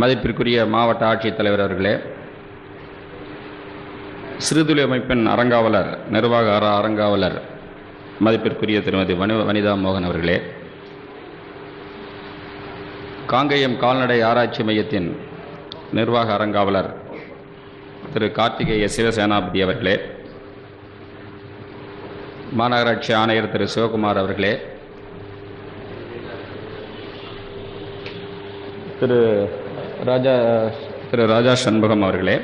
மதிப்பிற்குரிய மாவட்ட ஆட்சித்தலைவர் அவர்களே, சிறுதுளி அமைப்பின் அறங்காவலர், நிர்வாக அறங்காவலர் மதிப்பிற்குரிய திருமதி வனிதா மோகன் அவர்களே, காங்கேயம் கால்நடை ஆராய்ச்சி மையத்தின் நிர்வாக அறங்காவலர் திரு கார்த்திகேய சிவசேனாபதி அவர்களே, மாநகராட்சி ஆணையர் திரு சிவகுமார் அவர்களே, திரு ராஜா சண்முகம் அவர்களே,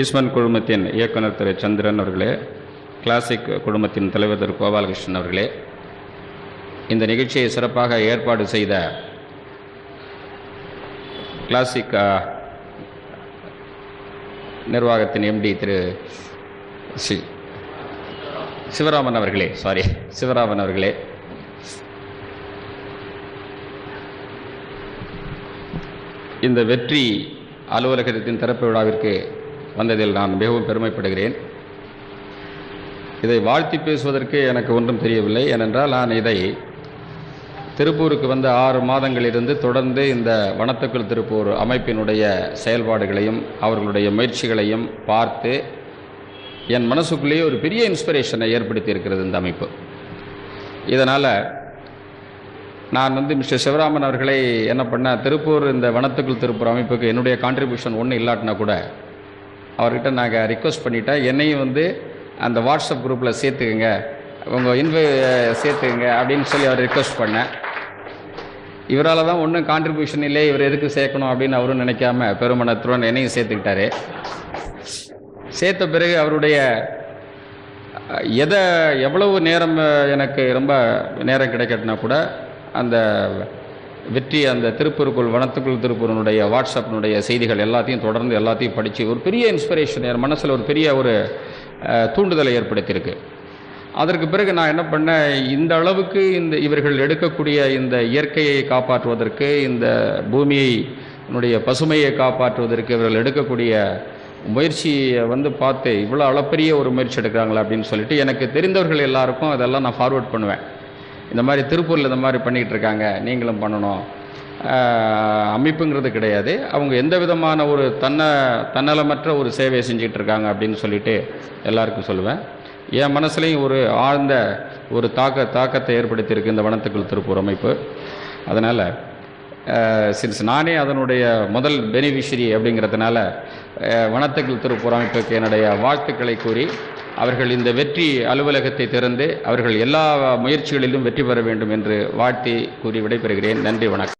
ஈஸ்வரன் குழுமத்தின் இயக்குனர் திரு சந்திரன் அவர்களே, கிளாசிக் குழுமத்தின் தலைவர் திரு கோபாலகிருஷ்ணன் அவர்களே, இந்த நிகழ்ச்சியை சிறப்பாக ஏற்பாடு செய்த கிளாசிக் நிர்வாகத்தின் எம்டி திரு சிவராமன் அவர்களே, இந்த வெற்றி அலுவலகத்தின் திறப்பு விழாவிற்கு வந்ததில் நான் மிகவும் பெருமைப்படுகிறேன். இதை வாழ்த்தி பேசுவதற்கு எனக்கு ஒன்றும் தெரியவில்லை. ஏனென்றால் நான் இதை திருப்பூருக்கு வந்த 6 மாதங்களிலிருந்து தொடர்ந்து இந்த வனத்துக்குள் திருப்பூர் அமைப்பினுடைய செயல்பாடுகளையும் அவர்களுடைய முயற்சிகளையும் பார்த்து என் மனசுக்குள்ளேயே ஒரு பெரிய இன்ஸ்பிரேஷனை ஏற்படுத்தி இருக்கிறது இந்த அமைப்பு. இதனால் நான் மிஸ்டர் சிவராமன் அவர்களை என்ன பண்ணேன், திருப்பூர் இந்த வனத்துக்குள் திருப்பூர் அமைப்புக்கு என்னுடைய கான்ட்ரிபியூஷன் ஒன்றும் இல்லாட்டினா கூட அவர்கிட்ட நாங்கள் ரிக்வெஸ்ட் பண்ணிட்டேன், என்னையும் அந்த வாட்ஸ்அப் குரூப்பில் சேர்த்துக்குங்க, உங்கள் சேர்த்துக்குங்க அப்படின்னு சொல்லி அவர் ரிக்வெஸ்ட் பண்ணேன். இவரால் தான் ஒன்றும் கான்ட்ரிபியூஷன் இல்லை, இவர் எதுக்கு சேர்க்கணும் அப்படின்னு அவரும் நினைக்காம பெருமனத்துடன் என்னையும் சேர்த்துக்கிட்டாரு. சேர்த்த பிறகு அவருடைய எவ்வளவு நேரம் எனக்கு ரொம்ப நேரம் கிடைக்கட்டினா கூட அந்த வெற்றி அந்த திருப்பூருக்குள் வனத்துக்குள் திருப்பூரனுடைய வாட்ஸ்அப்பினுடைய செய்திகள் எல்லாத்தையும் தொடர்ந்து எல்லாத்தையும் படித்து ஒரு பெரிய இன்ஸ்பிரேஷன் என் மனசில் ஒரு பெரிய ஒரு தூண்டுதலை ஏற்படுத்தியிருக்கு. அதற்கு பிறகு நான் என்ன பண்ணேன், இந்த அளவுக்கு இவர்கள் எடுக்கக்கூடிய இந்த இயற்கையை காப்பாற்றுவதற்கு, இந்த பூமியை பசுமையை காப்பாற்றுவதற்கு இவர்கள் எடுக்கக்கூடிய முயற்சியை பார்த்து இவ்வளோ அளப்பரிய ஒரு முயற்சி எடுக்கிறாங்களா அப்படின்னு சொல்லிட்டு எனக்கு தெரிந்தவர்கள் எல்லாருக்கும் அதெல்லாம் நான் ஃபார்வேர்ட் பண்ணுவேன். இந்த மாதிரி திருப்பூரில் இந்த மாதிரி பண்ணிகிட்டு இருக்காங்க, நீங்களும் பண்ணணும். அமைப்புங்கிறது கிடையாது, அவங்க எந்த விதமான ஒரு தன்னலமற்ற ஒரு சேவையை செஞ்சுக்கிட்டு இருக்காங்க அப்படின்னு சொல்லிட்டு எல்லாருக்கும் சொல்லுவேன். என் மனசுலையும் ஒரு ஆழ்ந்த ஒரு தாக்கத்தை ஏற்படுத்தியிருக்கு இந்த வனத்துக்குள் திருப்பூர் அமைப்பு. அதனால் சின்ஸ் நானே அதனுடைய முதல் பெனிஃபிஷரி அப்படிங்கிறதுனால வனத்துக்குள் திருப்பூர் அமைப்புக்கு என்னுடைய வாழ்த்துக்களை கூறி அவர்கள் இந்த வெற்றி அலுவலகத்தை திறந்து அவர்கள் எல்லா முயற்சிகளிலும் வெற்றி பெற வேண்டும் என்று வாழ்த்தி கூறி விடைபெறுகிறேன். நன்றி, வணக்கம்.